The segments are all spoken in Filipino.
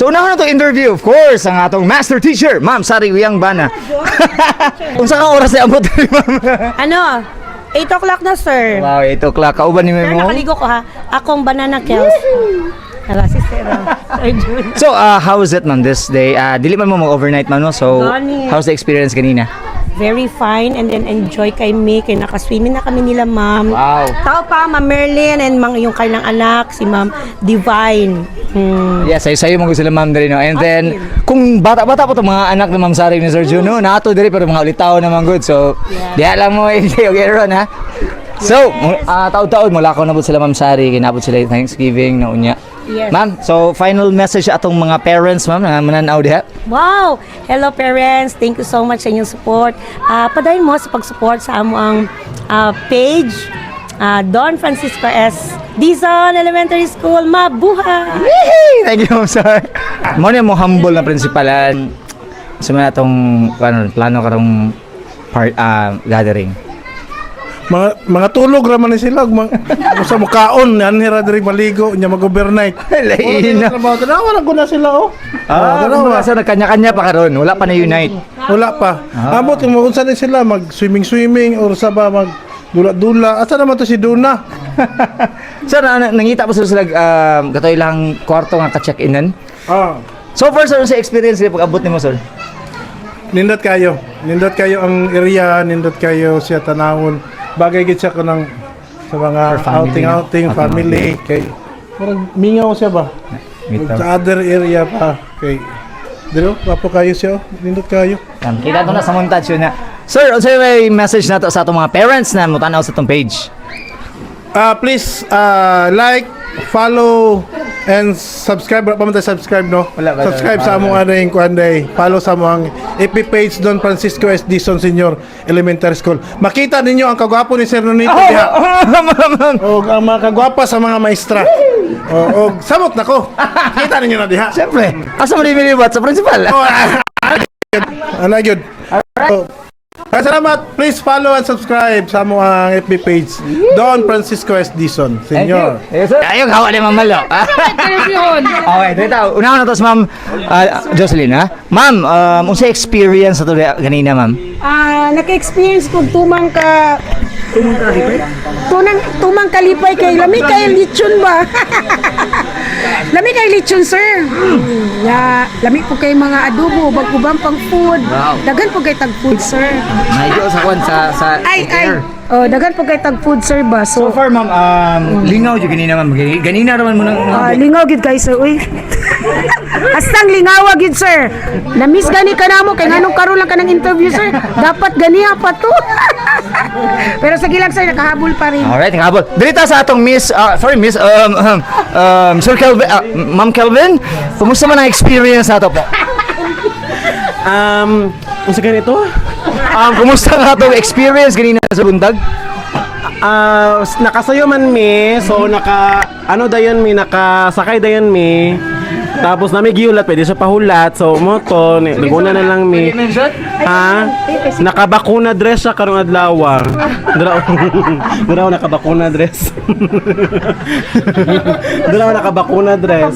So una na to interview, of course, ang atong master teacher, Ma'am Sari Wiyang Bana. Kung saan kang oras na abot, Ma'am? Ano? 8 o'clock na, sir. Wow, 8 o'clock. Kauban ni Sir, mo. nakaligo ko ha. Akong banana kills. Hala, si Sir. Sir Jun. So, how was it, ma'am, this day? Dili man mo mag-overnight man, no? So, Gani. how's the experience kanina? Very fine and then enjoy kay me. Kaya nakaswimming na kami nila, ma'am. Wow. Tao pa, Ma'am Merlin and yung kanilang anak, si Ma'am Divine. Yes, sa'yo mo sila, ma'am, dali, no? And then, kung bata-bata po itong mga anak ng Ma'am Sari ni Sir Jun, no? Naato dali, pero mga ulitaw naman good. So, diya lang mo, okay, ron, ha? So, taod-taod, mulakaw na po sila, Ma'am Sari. Kinabot sila Thanksgiving na unya. Yes. Ma'am, so final message atong mga parents, ma'am, na mananaw diha. Wow! Hello parents, thank you so much sa inyong support. Padayon mo sa pag-support sa amo ang page Don Francisco S. Dizon Elementary School. Mabuhay! Yay! Thank you, ma'am, sir. Mo mo humble na prinsipalan sa mga atong plano karong gathering. Mga tulog raman ni sila sa mukaon yan hira diri maligo nya mag-overnight. Lain na. Tanawa na ko na sila Mga sa nagkanya-kanya pa karon, wala pa na unite. wala pa. Abot kung unsa din sila mag swimming or sa ba mag dula-dula. Asa naman to si Duna? Sir, nangita po sila katoy lang kwarto nga ka-check-inan. So far, sir, sa experience nila pag-abot nimo, sir? Nindot kayo. Nindot kayo ang area, nindot kayo siya tanawon. Bagay gid siya kanang sa mga outing, family. Kay parang mingaw siya ba? Sa other area pa. Kay dilo, papo kayo siya. Nindot kayo. Kita to na sa montage yun na. Sir, also may message na to sa atong mga parents na mutanaw sa itong page. Please like, follow, and subscribe. Pamunta subscribe, no? Wala ba? Subscribe sa among aning kuanday. Follow sa among FB page Don Francisco S. Dizon Senior Elementary School. Makita ninyo ang kagwapo ni Sir Nonito diha. O ang mga kagwapa sa mga maestra. O samot na ko. Kita ninyo na diha. Siyempre, asa mo nililibat sa principal? Ano yun? Salamat. Please follow and subscribe sa among FB page Don Francisco S. Dizon Senior. Yes, sir. Ayog, hawa ni Ma'am Malo. Okay, dito. Una na to sa Ma'am Jocelyn, ha? Ma'am, unsa experience na to ganina, ma'am? Naka-experience ko tumang kalipay kay lami kay lechon ba? Lami kay lechon, sir. Lami po kay mga adobo, bagubang pang food. Wow. Dagan po kay tag food, sir. Medyo sa kwan sa Oh, dagan po kay tag food, sir ba? So far, ma'am, lingaw yung ganina, ma'am. Ganina naman mo nang... Lingaw gid kay sir, uy. Astang lingawa gid, sir. Na-miss gani ka namo kay nganong karon lang ka ng interview, sir. Dapat ganiha pa to. Pero sige lang, sir, nakahabol pa rin. Alright, habol. Dito sa atong Miss, Sir Kelvin, Ma'am Kelvin, kumusta man ang experience nato po? Unsa ganito? Kumusta nga atong experience ganina sa bundag? Nakasayo man mi, so dayon mi, nakasakay dayon mi. Tapos nami giulat, pwede siya pahulat. So mo to, naguna na lang mi. Nakabakuna dress siya karong adlaw. Diraw nakabakuna dress. Diraw nakabakuna dress.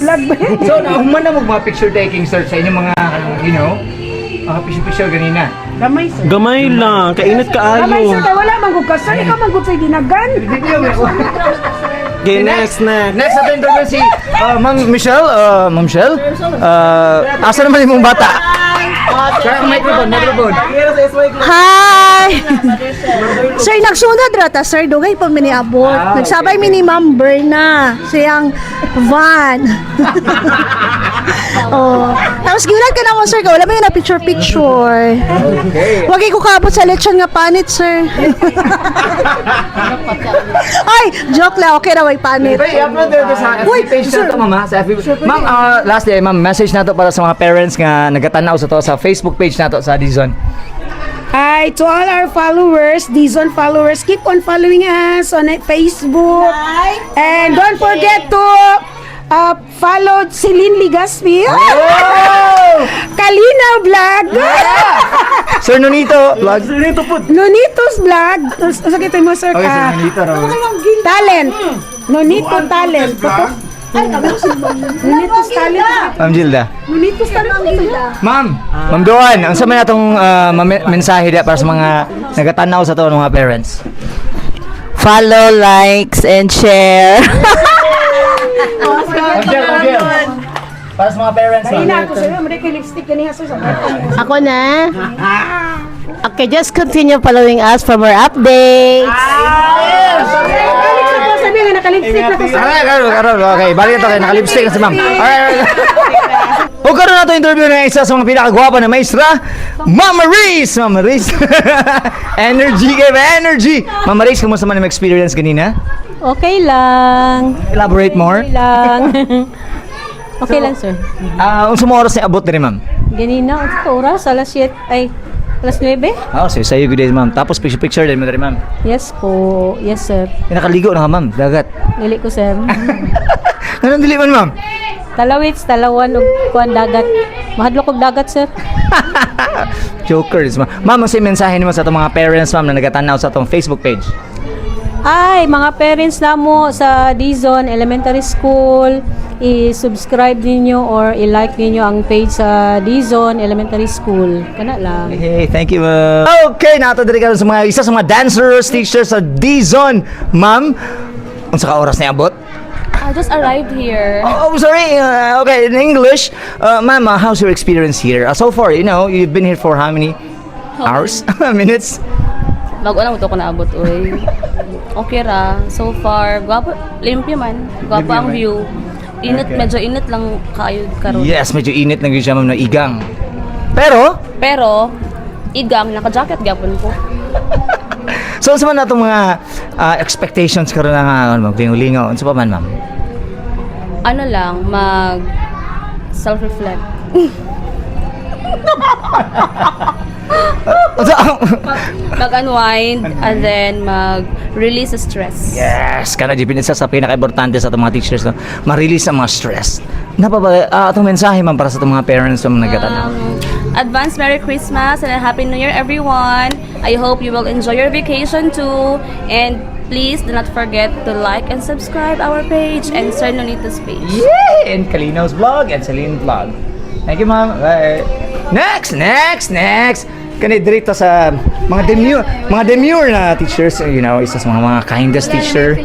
So, nahuman na mga picture taking, sir, sa inyong mga, picture ganina. Gamay, sir. Gamay lang, kainit kaayo. Gamay, sir, kay wala man gud ka, sir. Ikaw man gud sa ginagan. Okay, next. Next natin interview si Ma'am Michelle. Ma'am Michelle, asa naman yung bata? Sir, microphone. Hi! Sir, nagsunod rata, sir. Dugay pa miniabot. Nagsabay mi ni Ma'am Berna. Siyang van. Oh. Tapos giulat ka naman, sir. Wala mo yun na picture. Okay. Wag ko kabot sa lechon nga panit, sir. Ay, joke lang. Okay na, may panit. I-upload dito sa FB page na ito, ma'am. Sa FB. Ma'am, last day, ma'am, message na to para sa mga parents nga nagatanaw sa to sa Facebook page na to sa Dizon. Hi to all our followers, Dizon followers. Keep on following us on Facebook. And don't forget to follow Celine Ligaspi. Kalina Vlog. Sir Nonito, vlog. Nonitos Vlog. Sa kita mo, sir, Okay, Sir Nonito raw. Talent. Nonito Talent. Nunitos talit. Ma'am Gilda. Nunitos talit ang gila. Ma'am, Ma'am Doan, ang sa mga itong mensahe dia para sa mga nagatanaw sa to ng mga parents. Follow, likes, and share. Para sa mga parents. Ako na. Okay, just continue following us for more updates. Sabi nga nakalipstick na ko sa Karon. Okay, balik ito kay naka-lipstick na si ma'am. Alright. O karon nato interview na isa sa mga pinakagwapa na maestra, Ma'am Maris. Ma'am Maris. Energy kay energy. Ma'am Maris, kumusta man ang experience kanina? Okay lang. Elaborate more. Okay lang. Okay lang, sir. Unsa mo oras na abot diri ma'am? Ganina, ang oras, alas 7, ay, alas 9? Sayo good days ma'am. Tapos picture din mo diri ma'am. Yes po. Yes, sir. Nakaligo na ka ma'am, dagat. Dili ko, sir. Anong dili man ma'am? Talawits, talawan, ug kuan dagat. Mahadlok og dagat, sir. Jokers ma'am. Ma'am, ang mensahe nimo sa atong mga parents ma'am na nagatanaw sa atong Facebook page. Ay, mga parents na mo sa Dizon Elementary School, i-subscribe ninyo or i-like ninyo ang page sa Dizon Elementary School. Kana lang. Hey, thank you ma'am. Okay, nato diri karon sa mga isa sa mga dancers, teachers sa D-Zone. Ma'am, unsa ka oras na abot? I just arrived here. Sorry. Okay, in English, ma'am, how's your experience here? So far, you've been here for how many hours? Minutes? Bago lang ito ko naabot, uy. Okay ra. So far, gwapo, limpyo man. Gwapo ang view. Init, medyo init lang kayo karon. Yes, medyo init lang yun siya ma'am na igang. Pero, Igang, naka-jacket gapon ko. so sa man natong mga expectations karon na maglingaw-lingaw. Unsa pa man ma'am? Ano lang, self-reflect. Mag-unwind and then mag-release the stress. Yes, kana di pinisa sa pinaka-importante sa atong mga teachers no. Ma-release ang mga stress. Napaba atong mensahe man para sa atong mga parents na nagatanaw. Advance Merry Christmas and a Happy New Year, everyone. I hope you will enjoy your vacation too. And please do not forget to like and subscribe our page and Sir Nonito's page. Yay! And Kalina's vlog and Celine vlog. Thank you, ma'am. Bye. Next. Kani dirito sa mga demure na teachers, isa sa mga kindest teacher.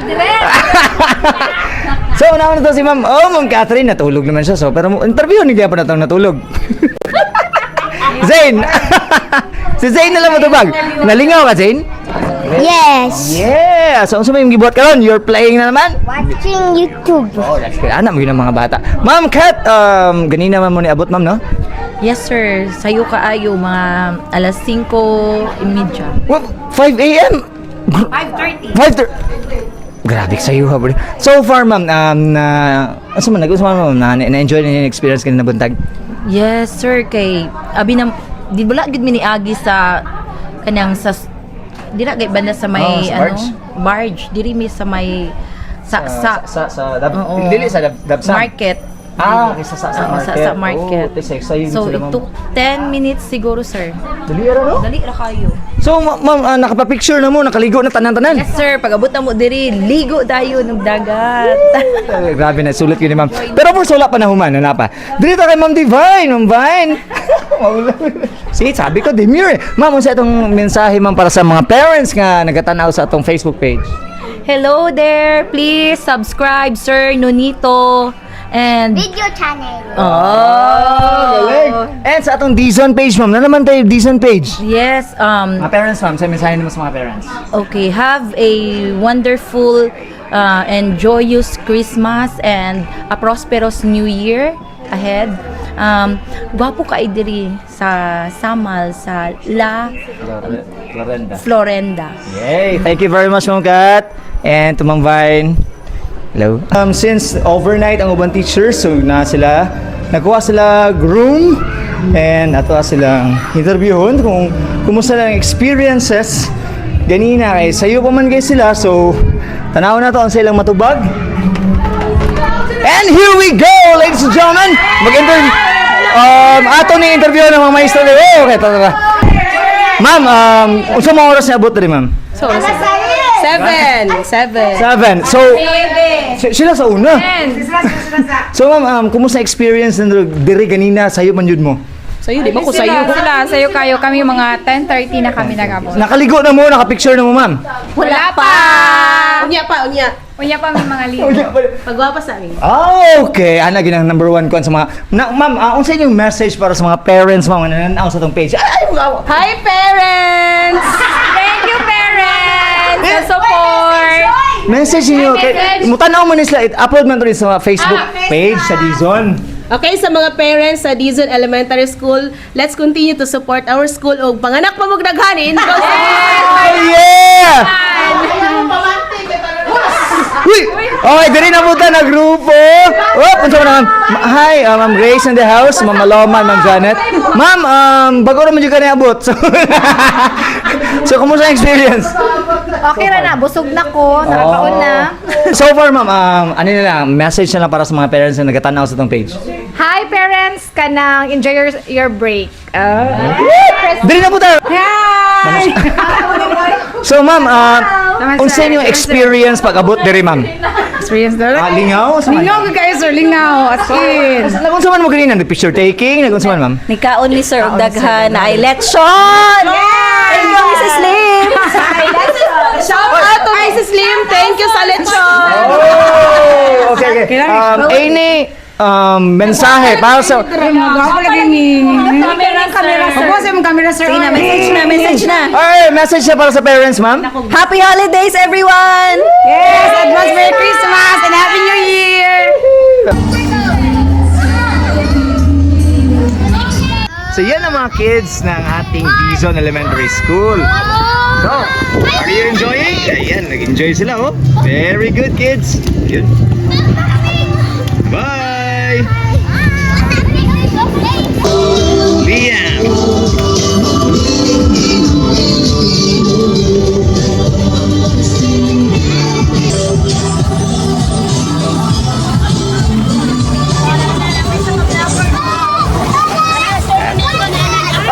So, una na to si ma'am. Ma'am Catherine, natulog naman siya. So, pero interview ni Gapon na itong natulog. Zane! Si Zane na lang matubag. Nalingaw ka, Zane? Yes. Yeah! So, ano yung gibuhat ka ron? You're playing na naman? Watching YouTube. Oh, that's good. Anak mo yun ang mga bata. Ma'am Kat, ganina man mo ni abot, ma'am, no? Yes, sir. Sayo kaayo, mga alas 5:30. What? 5 a.m.? 5:30. 5:30. Grabe sa'yo ha, bro. So far, ma'am, ano man, na-enjoy na yung experience kanina buntag? Yes, sir. Kay, abi na, di ba gid mi ni Agi sa, kanang sa, di na kay banda sa may, sa barge? barge. Diri mi sa may, Oo. Dili sa Dabsan. market. Okay, sa market. Sa market. Oh, tesay sa'yo So, sila, it ma'am. took 10 minutes siguro, sir. Dali, no? Dali ra kayo. So, ma'am, nakapapicture na mo, nakaligo na tanan-tanan. Yes, sir. Pag-abot na mo diri, ligo tayo ng dagat. Grabe na, sulit yun ni ma'am. Pero for wala pa na human, ano pa? Dito kay Ma'am Divine, Ma'am Vine. See, sabi ko, demure. Ma'am, unsa itong mensahe, ma'am, para sa mga parents nga nagatanaw sa atong Facebook page? Hello there. Please subscribe, Sir Nonito. And Video channel. Galing. And sa atong Dizon page, ma'am. Na naman tayo Dizon page. yes, Mga parents, ma'am. Sa mensahe naman sa mga parents. okay, have a wonderful and joyous Christmas and a prosperous New Year ahead. Gwapo ka diri sa Samal sa La Florenda. Yay! Thank you very much, Ma'am Kat. And to Ma'am Vine. Hello. Since overnight ang ubang teachers, so nagkuha sila room and ato silang interviewon kung kumusta lang experiences ganina kay sayo pa man guys sila, so tanaw na to ang silang matubag. And here we go, ladies and gentlemen. Mag-interview ato ni interview ng mga maestro dito. Okay, tara. Ma'am, unsa mga oras na abot diri, ma'am? So, 7. So, sila sa una. So, ma'am, kumusta experience na diri ganina sa'yo man yun mo? Sa'yo kayo. Kami mga 10:30 na kami nag-abot. Nakaligo na mo, nakapicture na mo, ma'am. Wala pa! Unya pa. Unya pa may mga ligo. Pagwapa sa amin. Okay, ana ginang number 1 ko sa mga ma'am, unsa inyong message para sa mga parents ma'am na nanaw sa tong page? Hi, parents! Thank you, parents! Sa support! Message niyo kay mutanaw mo ni sila upload man to rin sa Facebook page sa Dizon. Okay, sa mga parents sa Dizon Elementary School, let's continue to support our school og panganak pa mong daghanin. Oh yeah! Uy! Okay, diri na po na grupo. Oh, unsa man ma'am? Hi, Ma'am Grace in the house, Ma'am Maloma, Ma'am Janet. Ma'am, bago naman yung kanya abot. So, kumusta ang experience? Okay ra na, busog na ko, nakakaon na. So far, ma'am, ano na lang, message na lang para sa mga parents na nagatanaw sa itong page. Hi, parents! Kanang enjoy your break. Dili na po tayo! Hi! So, ma'am, unsa yung experience pag-abot diri, ma'am? Experience na lang. Lingaw? Lingaw ka guys, sir. Lingaw. As in. Nagunsa man mo ganina? Picture taking? Nagunsa man, ma'am? Nikaon ni Sir og daghan na election. Thank you, Mrs. Lim. Shout out to Mrs. Lim. Thank you sa lechon. Oh! Okay. Any mensahe para sa... Magawa lagi ni... Kamera, sir. Huwag mo kamera, sir. Message na. Ay, message na para sa parents, ma'am? Happy holidays, everyone! Yes! Advance Merry Christmas and Happy New Year! So yan ang mga kids ng ating Dizon Elementary School. So, are you enjoying? Ayan, nag-enjoy sila oh. Very good kids. Yun. Bye! Liam!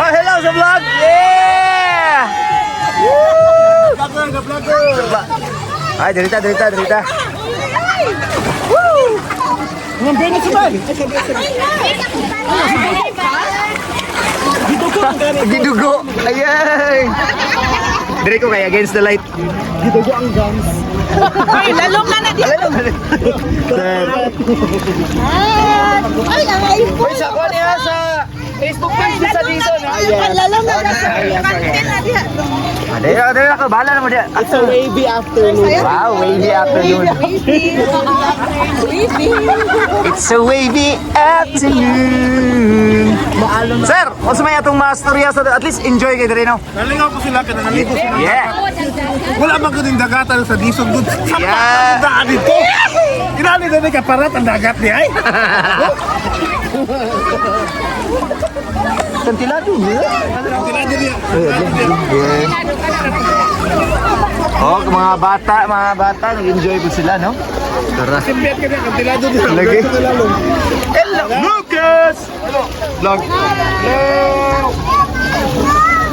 Oh, hello sa vlog! Yeah! Woo! Ay, derita. Woo! Gidugo! Ayay! Dire ko kaya against the light. Gidugo ang guns. Ay, lalong na di. Ay, nangay po. Sa ko niya sa Facebook page ni sa Dizon. Ay, lalong na na. Dere ako, bahala na mo dia. It's a wavy afternoon. Wow, wavy afternoon. It's a wavy afternoon. Sir, kung may atong mastorya sa at least enjoy kayo dere no. Nalingaw ko sila, kaya naligo sila. Yeah. Wala man ko din dagatan sa Dizon good. Yeah. Daan dito. Inali na ka parat ang dagat ni ay. Kantilado niya. Tinado niya. Oh, mga bata, nag-enjoy po sila, no? Tara. Simbiat ka niya, kantilado niya. Lagi. Hello. Lucas! Hello. Vlog. Hello.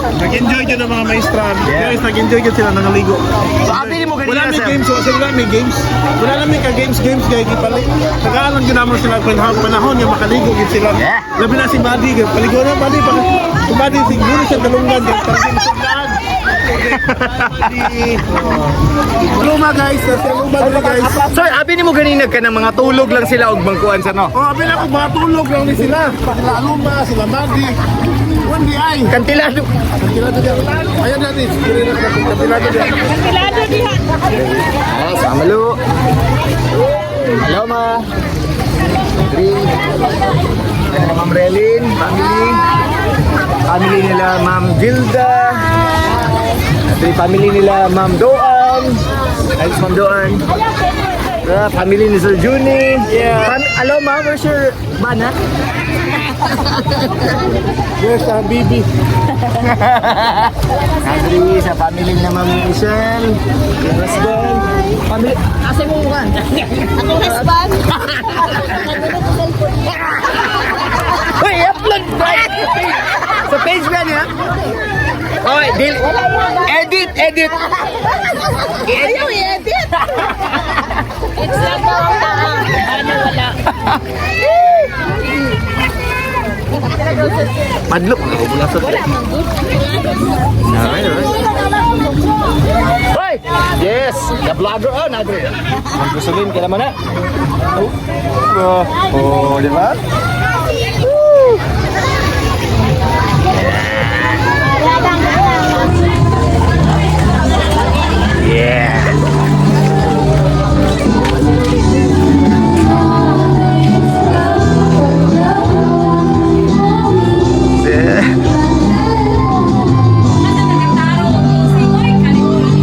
Nag-enjoy dyan ang mga maestran. Yeah. Guys, nag-enjoy dyan sila nanganigo. So, abili mo Wala kanina, may sir. games, wala may games. Wala namin ka games kaya gipali. Nagaalan din naman sila panahon yung makaligo gid sila. Yeah. Labi na si Buddy, paligo na Buddy. Si Buddy siguro siya dalungan din. Parang sinasaglaan. Luma guys, luma nila guys. Sir, abili mo ganina ka ng mga tulog lang sila og bangkuan sa no? Oh, abin ako matulog lang ni sila. Sila Luma, sila Buddy. Kundi ay. Kantilado. Kantilado diyan. Ayan natin. Kantilado diyan. Oh, Samalu. Hello, ma. Green. Ayan, Ma'am Relin, family. Family nila, Ma'am Gilda. Ito yung family nila, Ma'am Doan. Ayos, Ma'am Doan. Family ni Sir Juni. Yeah. Hello, Ma'am. Where's your banat? Yes, Bibi. Nandri sa family na Ma'am Michelle. Yung husband. Family. Asa mo mukha? Akong husband. Uy, upload ba? Sa page ba niya? Hoy, edit, edit. Ayaw i-edit. Padlok ako pula sa Hoy! Yes! The vlogger on, Adri. Magkusulin ka naman na. Oh, di ba? Yeah!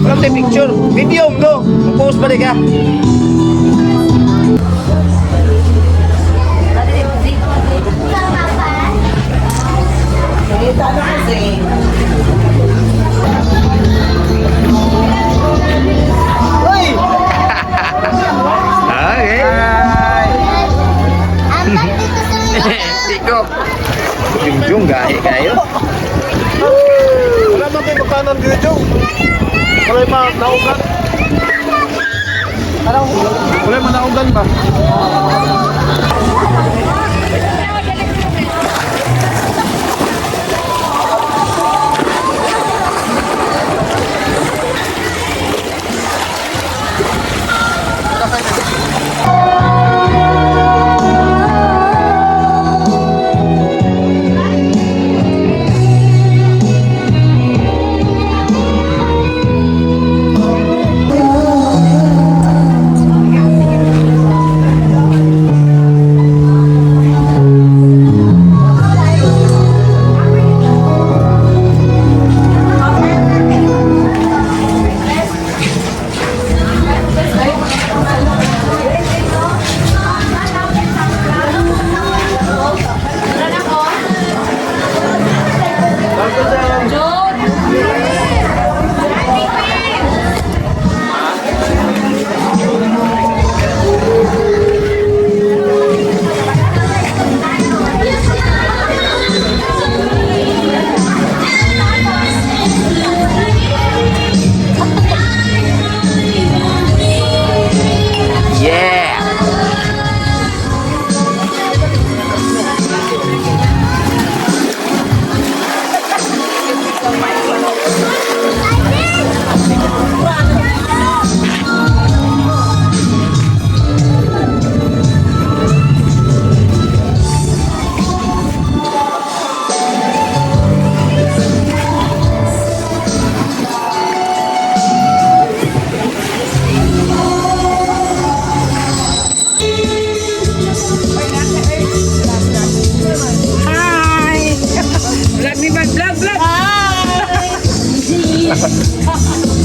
Walang tayo picture. Video mo. Post pa ka. Uy! Okay. Tiko. Jungjung gaya kayo. Wala man kayo makanan dito, Jong. Wala yung naugan. Wala yung naugan ba? Vlog ni Vlog! Vlog! Hi!